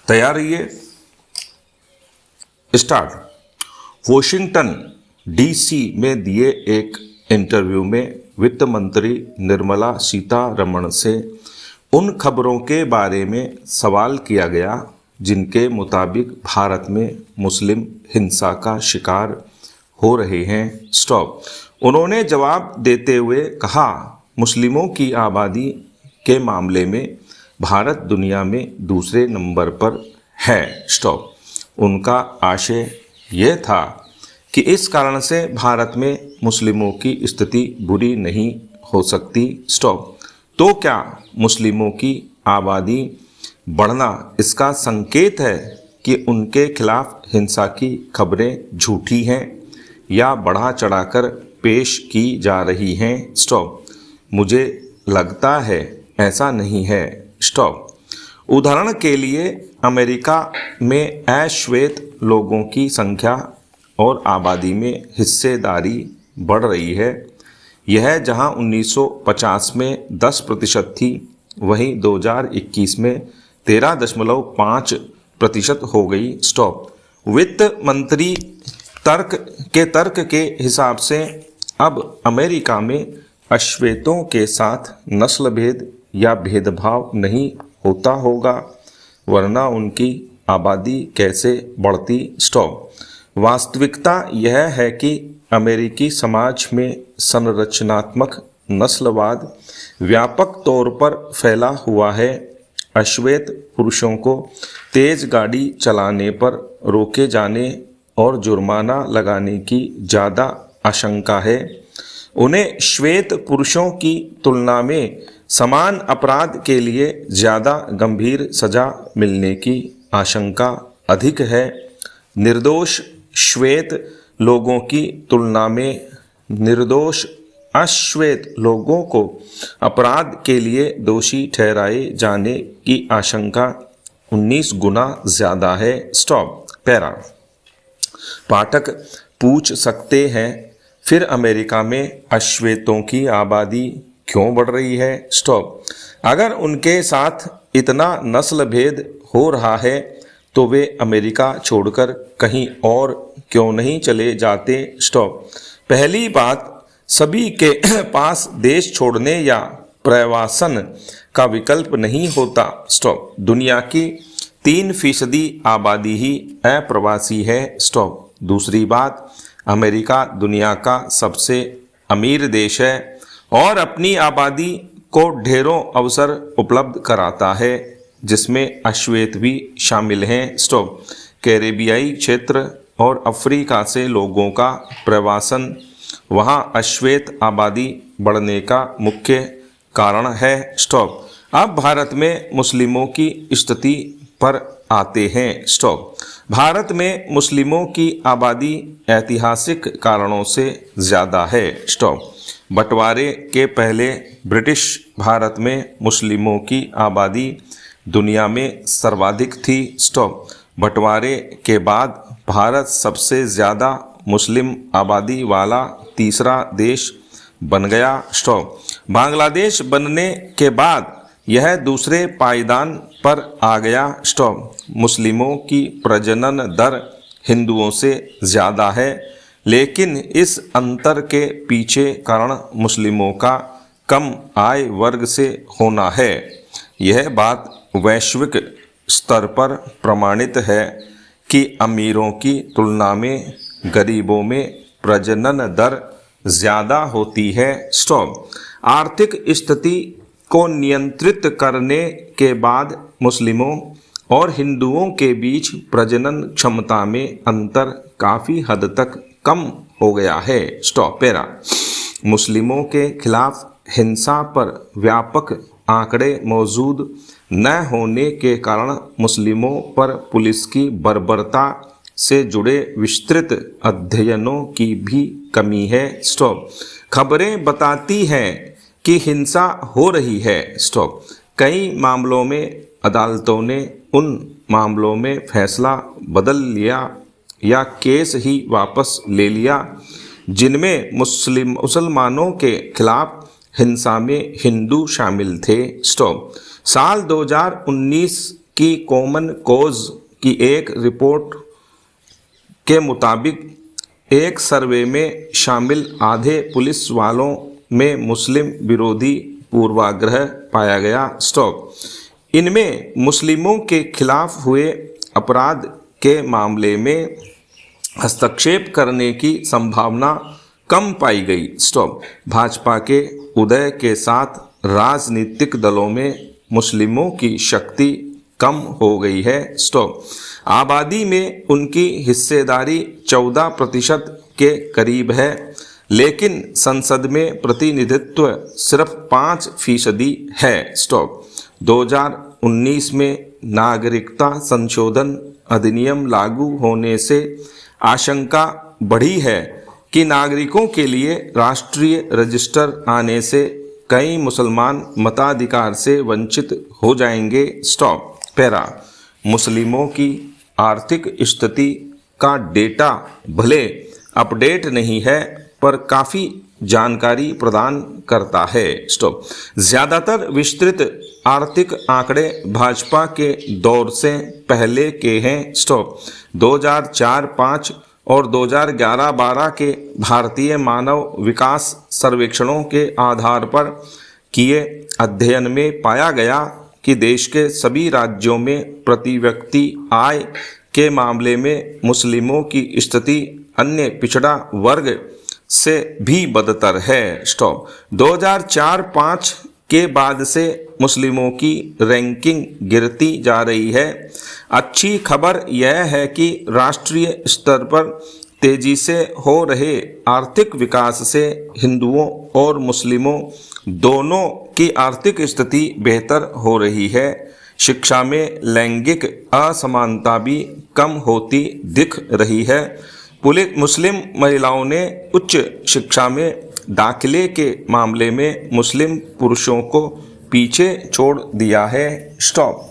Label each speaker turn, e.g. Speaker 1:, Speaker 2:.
Speaker 1: तैयार रहिए। Start. Washington DC में दिए एक इंटरव्यू में वित्त मंत्री निर्मला सीतारमण से उन खबरों के बारे में सवाल किया गया जिनके मुताबिक भारत में मुस्लिम हिंसा का शिकार हो रहे हैं। स्टॉप। उन्होंने जवाब देते हुए कहा, मुस्लिमों की आबादी के मामले में भारत दुनिया में दूसरे नंबर पर है। स्टॉप। उनका आशय यह था कि इस कारण से भारत में मुस्लिमों की स्थिति बुरी नहीं हो सकती। स्टॉप। तो क्या मुस्लिमों की आबादी बढ़ना इसका संकेत है कि उनके खिलाफ हिंसा की खबरें झूठी हैं या बढ़ा चढ़ाकर पेश की जा रही हैं? स्टॉप। मुझे लगता है ऐसा नहीं है। स्टॉप। उदाहरण के लिए अमेरिका में अश्वेत लोगों की संख्या और आबादी में हिस्सेदारी बढ़ रही है। यह जहां 1950 में 10% थी, वहीं 2021 में 13.5% हो गई। स्टॉप। वित्त मंत्री तर्क के हिसाब से अब अमेरिका में अश्वेतों के साथ नस्ल भेद या भेदभाव नहीं होता होगा, वरना उनकी आबादी कैसे बढ़ती? स्टॉप। वास्तविकता यह है कि अमेरिकी समाज में संरचनात्मक नस्लवाद व्यापक तौर पर फैला हुआ है। अश्वेत पुरुषों को तेज गाड़ी चलाने पर रोके जाने और जुर्माना लगाने की ज़्यादा आशंका है। उन्हें श्वेत पुरुषों की तुलना में समान अपराध के लिए ज़्यादा गंभीर सजा मिलने की आशंका अधिक है। निर्दोष श्वेत लोगों की तुलना में निर्दोष अश्वेत लोगों को अपराध के लिए दोषी ठहराए जाने की आशंका 19 गुना ज़्यादा है। स्टॉप। पैरा। पाठक पूछ सकते हैं, फिर अमेरिका में अश्वेतों की आबादी क्यों बढ़ रही है? स्टॉप। अगर उनके साथ इतना नस्ल भेद हो रहा है तो वे अमेरिका छोड़कर कहीं और क्यों नहीं चले जाते? स्टॉप। पहली बात, सभी के पास देश छोड़ने या प्रवासन का विकल्प नहीं होता। स्टॉप। दुनिया की 3% आबादी ही अप्रवासी है। स्टॉप। दूसरी बात, अमेरिका दुनिया का सबसे अमीर देश है और अपनी आबादी को ढेरों अवसर उपलब्ध कराता है, जिसमें अश्वेत भी शामिल हैं। स्टॉप। कैरेबियाई क्षेत्र और अफ्रीका से लोगों का प्रवासन वहां अश्वेत आबादी बढ़ने का मुख्य कारण है। स्टॉप। अब भारत में मुस्लिमों की स्थिति पर आते हैं। स्टॉप। भारत में मुस्लिमों की आबादी ऐतिहासिक कारणों से ज़्यादा है। स्टॉप। बंटवारे के पहले ब्रिटिश भारत में मुस्लिमों की आबादी दुनिया में सर्वाधिक थी। स्टॉप। बंटवारे के बाद भारत सबसे ज़्यादा मुस्लिम आबादी वाला तीसरा देश बन गया। स्टॉप। बांग्लादेश बनने के बाद यह दूसरे पायदान पर आ गया। स्टॉप। मुस्लिमों की प्रजनन दर हिंदुओं से ज़्यादा है, लेकिन इस अंतर के पीछे कारण मुस्लिमों का कम आय वर्ग से होना है। यह बात वैश्विक स्तर पर प्रमाणित है कि अमीरों की तुलना में गरीबों में प्रजनन दर ज़्यादा होती है। स्टॉप। आर्थिक स्थिति को नियंत्रित करने के बाद मुस्लिमों और हिंदुओं के बीच प्रजनन क्षमता में अंतर काफ़ी हद तक कम हो गया है। स्टॉप। पैरा। मुस्लिमों के खिलाफ हिंसा पर व्यापक आंकड़े मौजूद न होने के कारण मुस्लिमों पर पुलिस की बर्बरता से जुड़े विस्तृत अध्ययनों की भी कमी है। स्टॉप। खबरें बताती हैं कि हिंसा हो रही है। स्टॉप। कई मामलों में अदालतों ने उन मामलों में फैसला बदल लिया या केस ही वापस ले लिया जिनमें मुसलमानों के खिलाफ हिंसा में हिंदू शामिल थे। स्टॉप। साल 2019 की कॉमन कॉज की एक रिपोर्ट के मुताबिक एक सर्वे में शामिल आधे पुलिस वालों में मुस्लिम विरोधी पूर्वाग्रह पाया गया। स्टॉप। इनमें मुस्लिमों के खिलाफ हुए अपराध के मामले में हस्तक्षेप करने की संभावना कम पाई गई। स्टॉप। भाजपा के उदय के साथ राजनीतिक दलों में मुस्लिमों की शक्ति कम हो गई है। स्टॉप। आबादी में उनकी हिस्सेदारी 14% के करीब है, लेकिन संसद में प्रतिनिधित्व सिर्फ 5% है। स्टॉप। 2019 में नागरिकता संशोधन अधिनियम लागू होने से आशंका बढ़ी है कि नागरिकों के लिए राष्ट्रीय रजिस्टर आने से कई मुसलमान मताधिकार से वंचित हो जाएंगे। स्टॉप। पैरा। मुस्लिमों की आर्थिक स्थिति का डेटा भले अपडेट नहीं है पर काफ़ी जानकारी प्रदान करता है। स्टॉप। ज़्यादातर विस्तृत आर्थिक आंकड़े भाजपा के दौर से पहले के हैं। स्टॉप। 2004-05 और 2011-12 के भारतीय मानव विकास सर्वेक्षणों के आधार पर किए अध्ययन में पाया गया कि देश के सभी राज्यों में प्रति व्यक्ति आय के मामले में मुस्लिमों की स्थिति अन्य पिछड़ा वर्ग से भी बदतर है। स्टॉप। 2004-05 के बाद से मुस्लिमों की रैंकिंग गिरती जा रही है। अच्छी खबर यह है कि राष्ट्रीय स्तर पर तेजी से हो रहे आर्थिक विकास से हिंदुओं और मुस्लिमों दोनों की आर्थिक स्थिति बेहतर हो रही है। शिक्षा में लैंगिक असमानता भी कम होती दिख रही है। मुस्लिम महिलाओं ने उच्च शिक्षा में दाखिले के मामले में मुस्लिम पुरुषों को पीछे छोड़ दिया है। स्टॉप।